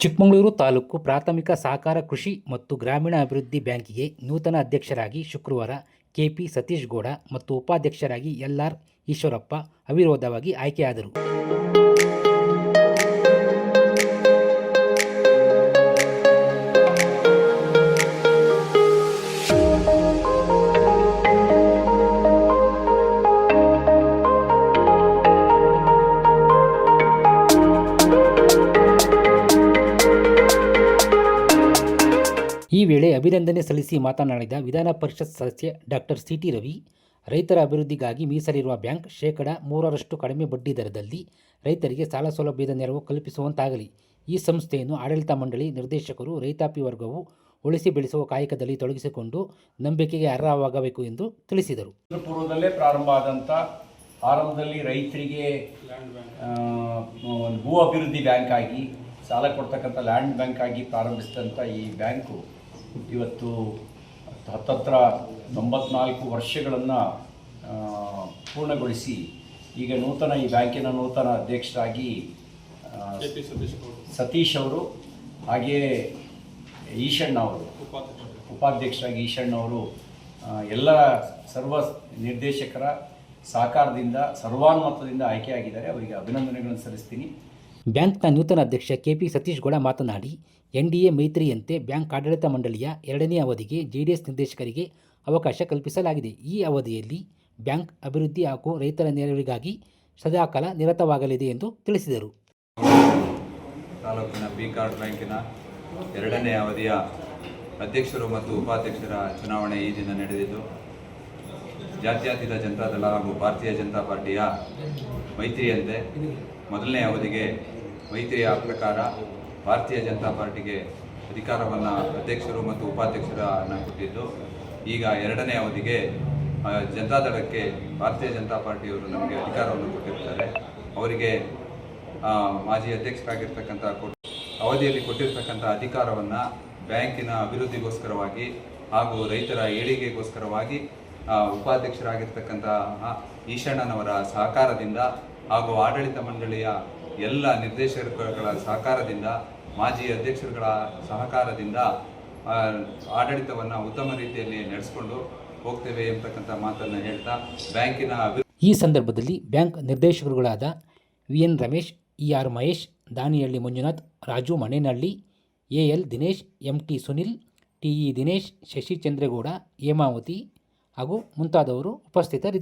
ಚಿಕ್ಕಮಗಳೂರು ತಾಲೂಕು ಪ್ರಾಥಮಿಕ ಸಹಕಾರ ಕೃಷಿ ಮತ್ತು ಗ್ರಾಮೀಣ ಅಭಿವೃದ್ಧಿ ಬ್ಯಾಂಕಿಗೆ ನೂತನ ಅಧ್ಯಕ್ಷರಾಗಿ ಶುಕ್ರವಾರ ಕೆಪಿ ಸತೀಶ್ ಗೌಡ ಮತ್ತು ಉಪಾಧ್ಯಕ್ಷರಾಗಿ ಎಲ್ಆರ್ ಈಶ್ವರಪ್ಪ ಅವಿರೋಧವಾಗಿ ಆಯ್ಕೆಯಾದರು. ಈ ವೇಳೆ ಅಭಿನಂದನೆ ಸಲ್ಲಿಸಿ ಮಾತನಾಡಿದ ವಿಧಾನ ಪರಿಷತ್ ಸದಸ್ಯ ಡಾಕ್ಟರ್ ಸಿಟಿ ರವಿ, ರೈತರ ಅಭಿವೃದ್ಧಿಗಾಗಿ ಮೀಸಲಿರುವ ಬ್ಯಾಂಕ್ ಶೇಕಡಾ 3% ಕಡಿಮೆ ಬಡ್ಡಿ ದರದಲ್ಲಿ ರೈತರಿಗೆ ಸಾಲ ಸೌಲಭ್ಯದ ನೆರವು ಕಲ್ಪಿಸುವಂತಾಗಲಿ. ಈ ಸಂಸ್ಥೆಯನ್ನು ಆಡಳಿತ ಮಂಡಳಿ, ನಿರ್ದೇಶಕರು, ರೈತಾಪಿ ವರ್ಗವು ಉಳಿಸಿ ಬೆಳೆಸುವ ಕಾಯಕದಲ್ಲಿ ತೊಡಗಿಸಿಕೊಂಡು ನಂಬಿಕೆಗೆ ಅರ್ಹವಾಗಬೇಕು ಎಂದು ತಿಳಿಸಿದರು. ಪೂರ್ವದಲ್ಲೇ ಪ್ರಾರಂಭ ಆದಂಥ ಆರಂಭದಲ್ಲಿ ರೈತರಿಗೆ ಭೂ ಅಭಿವೃದ್ಧಿ ಬ್ಯಾಂಕ್ ಆಗಿ ಸಾಲ ಕೊಡ್ತಕ್ಕಂಥ ಲ್ಯಾಂಡ್ ಬ್ಯಾಂಕ್ ಆಗಿ ಪ್ರಾರಂಭಿಸಿದಂಥ ಈ ಬ್ಯಾಂಕು ಇವತ್ತು ಹತ್ತತ್ರ 94 ವರ್ಷಗಳನ್ನು ಪೂರ್ಣಗೊಳಿಸಿ ಈಗ ಈ ಬ್ಯಾಂಕಿನ ನೂತನ ಅಧ್ಯಕ್ಷರಾಗಿ ಸತೀಶ್ ಅವರು, ಹಾಗೆಯೇ ಈಶಣ್ಣ ಅವರು ಉಪಾಧ್ಯಕ್ಷರಾಗಿ ಈಶಣ್ಣ ಅವರು ಎಲ್ಲ ಸರ್ವ ನಿರ್ದೇಶಕರ ಸಹಕಾರದಿಂದ ಸರ್ವಾನುಮತದಿಂದ ಆಯ್ಕೆಯಾಗಿದ್ದಾರೆ. ಅವರಿಗೆ ಅಭಿನಂದನೆಗಳನ್ನು ಸಲ್ಲಿಸ್ತೀನಿ. ಬ್ಯಾಂಕ್ನ ನೂತನ ಅಧ್ಯಕ್ಷ ಕೆಪಿ ಸತೀಶ್ ಗೌಡ ಮಾತನಾಡಿ, ಎನ್ಡಿಎ ಮೈತ್ರಿಯಂತೆ ಬ್ಯಾಂಕ್ ಆಡಳಿತ ಮಂಡಳಿಯ 2ನೇ ಅವಧಿಗೆ ಜೆಡಿಎಸ್ ನಿರ್ದೇಶಕರಿಗೆ ಅವಕಾಶ ಕಲ್ಪಿಸಲಾಗಿದೆ. ಈ ಅವಧಿಯಲ್ಲಿ ಬ್ಯಾಂಕ್ ಅಭಿವೃದ್ಧಿ ಹಾಗೂ ರೈತರ ನೆರವಿಗಾಗಿ ಸದಾಕಾಲ ನಿರತವಾಗಲಿದೆ ಎಂದು ತಿಳಿಸಿದರು. ತಾಲೂಕಿನ ಬಿ ಕಾರ್ಡ್ ಬ್ಯಾಂಕಿನ 2ನೇ ಅವಧಿಯ ಅಧ್ಯಕ್ಷರು ಮತ್ತು ಉಪಾಧ್ಯಕ್ಷರ ಚುನಾವಣೆ ಈ ದಿನ ನಡೆದಿದ್ದು, ಜಾತ್ಯತೀತ ಜನತಾದಳ ಹಾಗೂ ಭಾರತೀಯ ಜನತಾ ಪಾರ್ಟಿಯ ಮೈತ್ರಿಯಂತೆ 1ನೇ ಅವಧಿಗೆ ಮೈತ್ರಿಯ ಪ್ರಕಾರ ಭಾರತೀಯ ಜನತಾ ಪಾರ್ಟಿಗೆ ಅಧಿಕಾರವನ್ನು ಅಧ್ಯಕ್ಷರು ಮತ್ತು ಉಪಾಧ್ಯಕ್ಷರನ್ನು ಕೊಟ್ಟಿದ್ದು, ಈಗ 2ನೇ ಅವಧಿಗೆ ಜನತಾದಳಕ್ಕೆ ಭಾರತೀಯ ಜನತಾ ಪಾರ್ಟಿಯವರು ನಮಗೆ ಅಧಿಕಾರವನ್ನು ಕೊಟ್ಟಿರ್ತಾರೆ. ಅವರಿಗೆ ಮಾಜಿ ಅಧ್ಯಕ್ಷರಾಗಿರ್ತಕ್ಕಂಥ ಅವಧಿಯಲ್ಲಿ ಕೊಟ್ಟಿರ್ತಕ್ಕಂಥ ಅಧಿಕಾರವನ್ನು ಬ್ಯಾಂಕಿನ ಅಭಿವೃದ್ಧಿಗೋಸ್ಕರವಾಗಿ ಹಾಗೂ ರೈತರ ಏಳಿಗೆಗೋಸ್ಕರವಾಗಿ ಉಪಾಧ್ಯಕ್ಷರಾಗಿರ್ತಕ್ಕಂತಹ ಈಶಣ್ಣನವರ ಸಹಕಾರದಿಂದ ಹಾಗೂ ಆಡಳಿತ ಮಂಡಳಿಯ ಎಲ್ಲ ನಿರ್ದೇಶಕರುಗಳ ಸಹಕಾರದಿಂದ, ಮಾಜಿ ಅಧ್ಯಕ್ಷರುಗಳ ಸಹಕಾರದಿಂದ ಆಡಳಿತವನ್ನು ಉತ್ತಮ ರೀತಿಯಲ್ಲಿ ನಡೆಸಿಕೊಂಡು ಹೋಗ್ತೇವೆ ಎಂಬತಕ್ಕಂಥ ಮಾತನ್ನು ಹೇಳ್ತಾ ಬ್ಯಾಂಕಿನ ಈ ಸಂದರ್ಭದಲ್ಲಿ ಬ್ಯಾಂಕ್ ನಿರ್ದೇಶಕರುಗಳಾದ ವಿಎನ್ ರಮೇಶ್, ಇಆರ್ ಮಹೇಶ್, ದಾನಿಹಳ್ಳಿ ಮಂಜುನಾಥ್, ರಾಜು ಮಣೇನಹಳ್ಳಿ, ಎಎಲ್ ದಿನೇಶ್, ಎಂಟಿ ಸುನಿಲ್, ಟಿಇ ದಿನೇಶ್, ಶಶಿ ಚಂದ್ರೇಗೌಡ, ಹೇಮಾವತಿ ಹಾಗೂ ಮುಂತಾದವರು ಉಪಸ್ಥಿತರಿದ್ದರು.